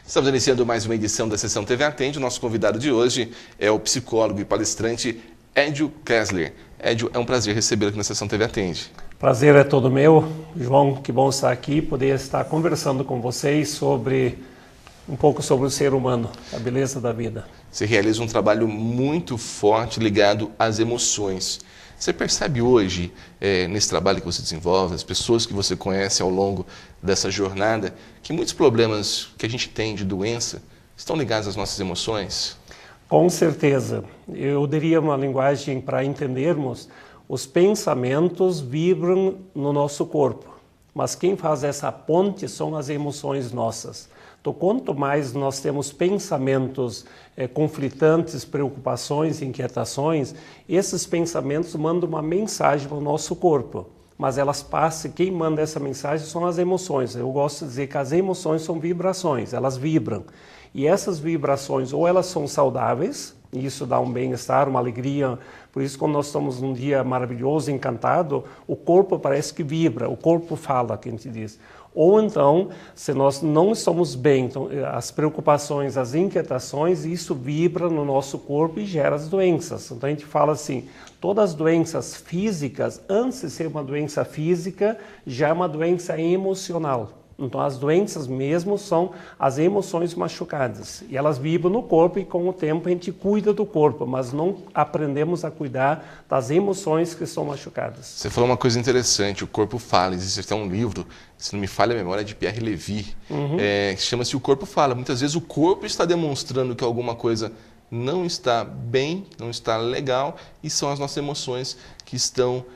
Estamos iniciando mais uma edição da Sessão TV Atende. O nosso convidado de hoje é o psicólogo e palestrante Edio Kessler. Edio, é um prazer recebê-lo aqui na Sessão TV Atende. Prazer é todo meu. João, que bom estar aqui, poder estar conversando com vocês um pouco sobre o ser humano, a beleza da vida. Você realiza um trabalho muito forte ligado às emoções. Você percebe hoje, nesse trabalho que você desenvolve, as pessoas que você conhece ao longo dessa jornada, que muitos problemas que a gente tem de doença estão ligados às nossas emoções? Com certeza. Eu diria uma linguagem para entendermos, os pensamentos vibram no nosso corpo, mas quem faz essa ponte são as emoções nossas. Então, quanto mais nós temos pensamentos conflitantes, preocupações, inquietações, esses pensamentos mandam uma mensagem para o nosso corpo. Mas elas passam, quem manda essa mensagem são as emoções. Eu gosto de dizer que as emoções são vibrações, elas vibram. E essas vibrações, ou elas são saudáveis, e isso dá um bem-estar, uma alegria. Por isso, quando nós estamos num dia maravilhoso, encantado, o corpo parece que vibra, o corpo fala, que a gente diz. Ou então, se nós não estamos bem, então, as preocupações, as inquietações, isso vibra no nosso corpo e gera as doenças. Então a gente fala assim, todas as doenças físicas, antes de ser uma doença física, já é uma doença emocional. Então as doenças mesmo são as emoções machucadas. E elas vibram no corpo e com o tempo a gente cuida do corpo, mas não aprendemos a cuidar das emoções que são machucadas. Você falou uma coisa interessante, o corpo fala. Existe até um livro, se não me falha a memória, de Pierre Levy, chama-se O Corpo Fala. Muitas vezes o corpo está demonstrando que alguma coisa não está bem, não está legal, e são as nossas emoções que estão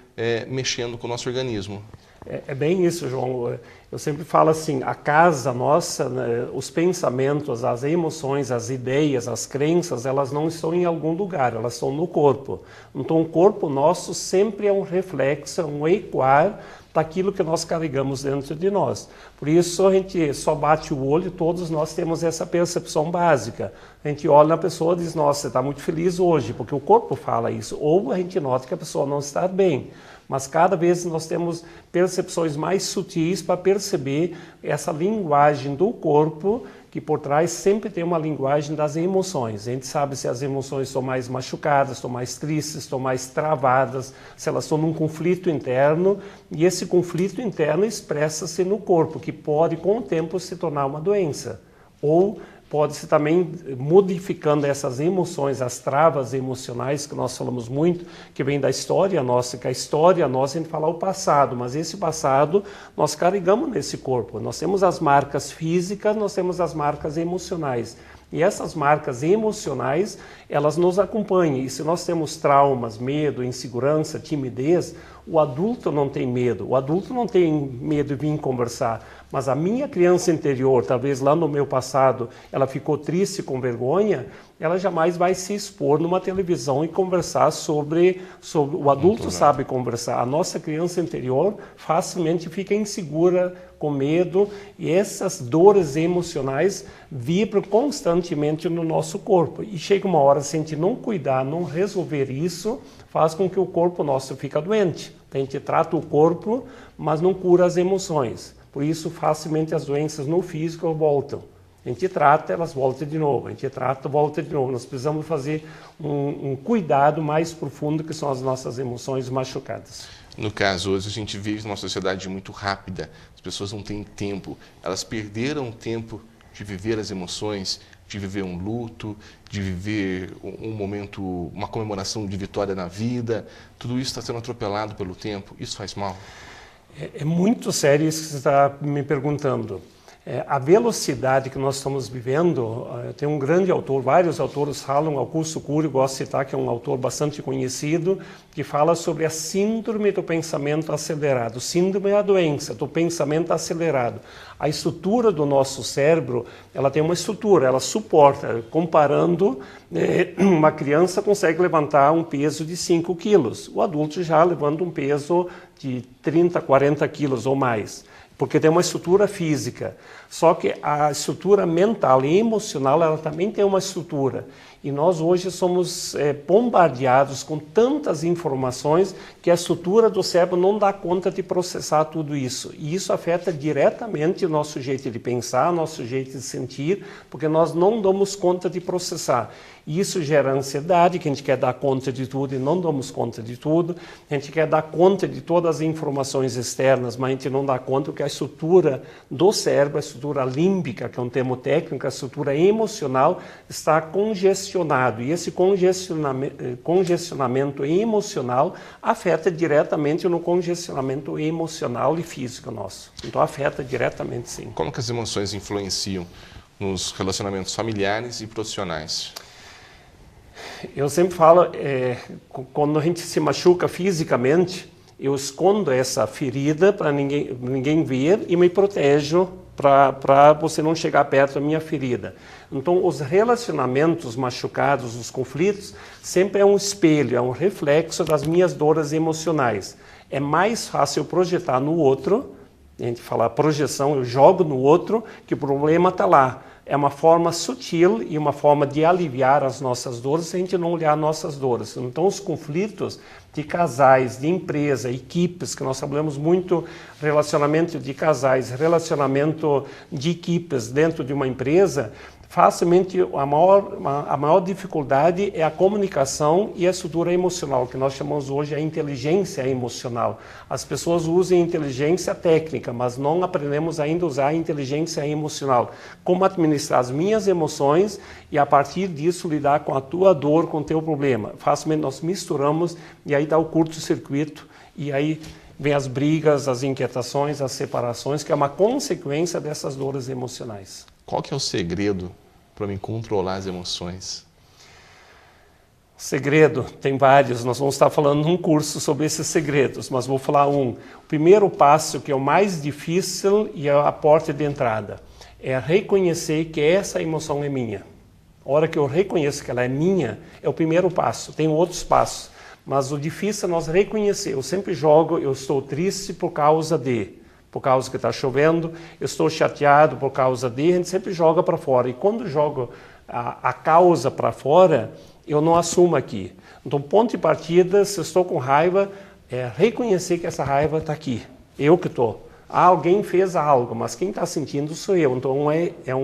mexendo com o nosso organismo. É bem isso, João. Eu sempre falo assim, a casa nossa, né, os pensamentos, as emoções, as ideias, as crenças, elas não estão em algum lugar, elas estão no corpo. Então o corpo nosso sempre é um reflexo, um ecoar daquilo que nós carregamos dentro de nós. Por isso a gente só bate o olho, todos nós temos essa percepção básica. A gente olha na pessoa e diz, nossa, você está muito feliz hoje, porque o corpo fala isso. Ou a gente nota que a pessoa não está bem. Mas cada vez nós temos percepções mais sutis para perceber essa linguagem do corpo, que por trás sempre tem uma linguagem das emoções. A gente sabe se as emoções estão mais machucadas, estão mais tristes, estão mais travadas, se elas estão num conflito interno, e esse conflito interno expressa-se no corpo, que pode com o tempo se tornar uma doença. Ou pode-se também modificando essas emoções, as travas emocionais que nós falamos muito, que vem da história nossa, que a história nossa a gente fala o passado, mas esse passado nós carregamos nesse corpo. Nós temos as marcas físicas, nós temos as marcas emocionais. E essas marcas emocionais, elas nos acompanham. E se nós temos traumas, medo, insegurança, timidez, o adulto não tem medo. O adulto não tem medo de vir conversar. Mas a minha criança interior, talvez lá no meu passado, ela ficou triste com vergonha, ela jamais vai se expor numa televisão e conversar sobre o adulto sabe conversar. A nossa criança interior facilmente fica insegura, com medo, e essas dores emocionais vibram constantemente no nosso corpo. E chega uma hora, se a gente não cuidar, não resolver isso, faz com que o corpo nosso fique doente. A gente trata o corpo, mas não cura as emoções. Por isso, facilmente as doenças no físico voltam. A gente trata, elas voltam de novo. A gente trata, volta de novo. Nós precisamos fazer um cuidado mais profundo, que são as nossas emoções machucadas. No caso, hoje a gente vive numa sociedade muito rápida. As pessoas não têm tempo. Elas perderam o tempo de viver as emoções, de viver um luto, de viver um momento, uma comemoração de vitória na vida. Tudo isso está sendo atropelado pelo tempo. Isso faz mal? É muito sério isso que você está me perguntando. A velocidade que nós estamos vivendo, tem um grande autor, vários autores falam, Augusto Cury, gosto de citar, que é um autor bastante conhecido, que fala sobre a síndrome do pensamento acelerado. Síndrome é a doença do pensamento acelerado. A estrutura do nosso cérebro, ela tem uma estrutura, ela suporta, comparando, uma criança consegue levantar um peso de 5 quilos, o adulto já levanta um peso de 30, 40 quilos ou mais. Porque tem uma estrutura física, só que a estrutura mental e emocional, ela também tem uma estrutura. E nós hoje somos bombardeados com tantas informações que a estrutura do cérebro não dá conta de processar tudo isso. E isso afeta diretamente o nosso jeito de pensar, nosso jeito de sentir, porque nós não damos conta de processar. E isso gera ansiedade, que a gente quer dar conta de tudo e não damos conta de tudo. A gente quer dar conta de todas as informações externas, mas a gente não dá conta porque a estrutura do cérebro, a estrutura límbica, que é um termo técnico, a estrutura emocional, está congestionado. E esse congestionamento emocional afeta diretamente no congestionamento emocional e físico nosso. Então afeta diretamente, sim. Como que as emoções influenciam nos relacionamentos familiares e profissionais? Eu sempre falo, quando a gente se machuca fisicamente, eu escondo essa ferida para ninguém ver e me protejo para você não chegar perto da minha ferida. Então, os relacionamentos machucados, os conflitos, sempre é um espelho, é um reflexo das minhas dores emocionais. É mais fácil projetar no outro, a gente fala projeção, eu jogo no outro, que o problema está lá. É uma forma sutil e uma forma de aliviar as nossas dores se a gente não olhar nossas dores. Então, os conflitos de casais, de empresa, equipes, que nós falamos muito relacionamento de casais, relacionamento de equipes dentro de uma empresa, facilmente a maior dificuldade é a comunicação e a estrutura emocional, que nós chamamos hoje a inteligência emocional. As pessoas usam inteligência técnica, mas não aprendemos ainda a usar a inteligência emocional. Como administrar as minhas emoções e a partir disso lidar com a tua dor, com o teu problema. Facilmente nós misturamos e aí dá o curto-circuito e aí vem as brigas, as inquietações, as separações, que é uma consequência dessas dores emocionais. Qual que é o segredo para mim controlar as emoções? Segredo, tem vários, nós vamos estar falando num curso sobre esses segredos, mas vou falar um. O primeiro passo, que é o mais difícil e é a porta de entrada, é reconhecer que essa emoção é minha. A hora que eu reconheço que ela é minha, é o primeiro passo, tem outros passos, mas o difícil é nós reconhecer. Eu sempre jogo, eu estou triste por causa que está chovendo, eu estou chateado por causa de, a gente sempre joga para fora. E quando jogo a causa para fora, eu não assumo aqui. Então, ponto de partida, se eu estou com raiva, é reconhecer que essa raiva está aqui. Eu que estou. Alguém fez algo, mas quem está sentindo sou eu. Então, é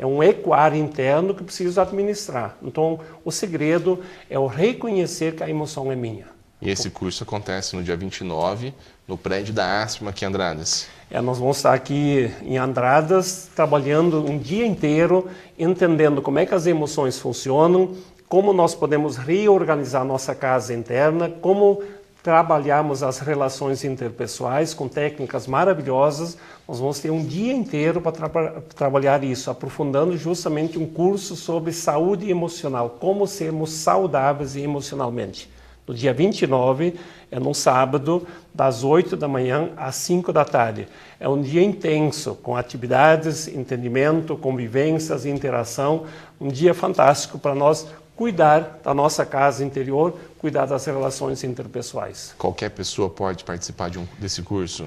um ecoar interno que preciso administrar. Então, o segredo é o reconhecer que a emoção é minha. E esse curso acontece no dia 29, no prédio da ASPM aqui em Andradas. Nós vamos estar aqui em Andradas, trabalhando um dia inteiro, entendendo como é que as emoções funcionam, como nós podemos reorganizar nossa casa interna, como trabalharmos as relações interpessoais com técnicas maravilhosas. Nós vamos ter um dia inteiro para trabalhar isso, aprofundando justamente um curso sobre saúde emocional, como sermos saudáveis emocionalmente. No dia 29, é num sábado, das 8 da manhã às 5 da tarde. É um dia intenso, com atividades, entendimento, convivências, interação. Um dia fantástico para nós cuidar da nossa casa interior, cuidar das relações interpessoais. Qualquer pessoa pode participar desse curso?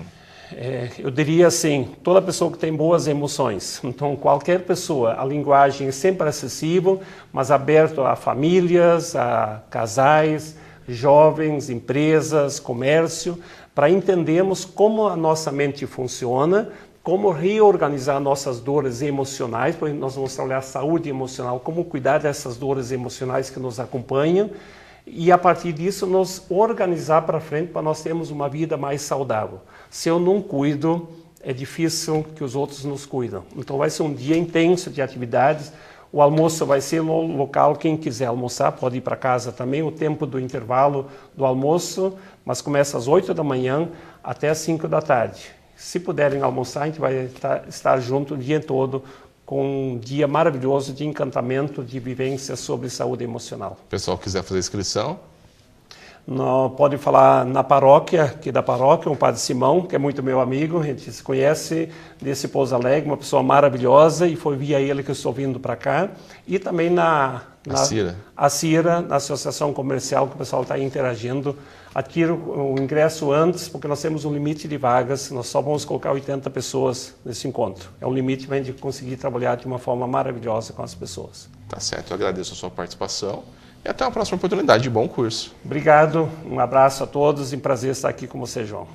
Eu diria assim, toda pessoa que tem boas emoções. Então, qualquer pessoa, a linguagem é sempre acessível, mas aberto a famílias, a casais, jovens, empresas, comércio, para entendermos como a nossa mente funciona, como reorganizar nossas dores emocionais, porque nós vamos trabalhar saúde emocional, como cuidar dessas dores emocionais que nos acompanham, e a partir disso nos organizar para frente para nós termos uma vida mais saudável. Se eu não cuido, é difícil que os outros nos cuidem. Então vai ser um dia intenso de atividades. O almoço vai ser no local, quem quiser almoçar pode ir para casa também, o tempo do intervalo do almoço, mas começa às 8 da manhã até às 5 da tarde. Se puderem almoçar, a gente vai estar junto o dia todo com um dia maravilhoso de encantamento, de vivência sobre saúde emocional. O pessoal quiser fazer inscrição? Pode falar na paróquia, aqui da paróquia, o Padre Simão, que é muito meu amigo, a gente se conhece desse Pouso Alegre, uma pessoa maravilhosa, e foi via ele que eu estou vindo para cá. E também a CIRA, na Associação Comercial, que o pessoal está interagindo adquira o ingresso antes, porque nós temos um limite de vagas, nós só vamos colocar 80 pessoas nesse encontro. É um limite para a gente conseguir trabalhar de uma forma maravilhosa com as pessoas. Tá certo, eu agradeço a sua participação e até uma próxima oportunidade. Bom curso. Obrigado, um abraço a todos e um prazer estar aqui com você, João.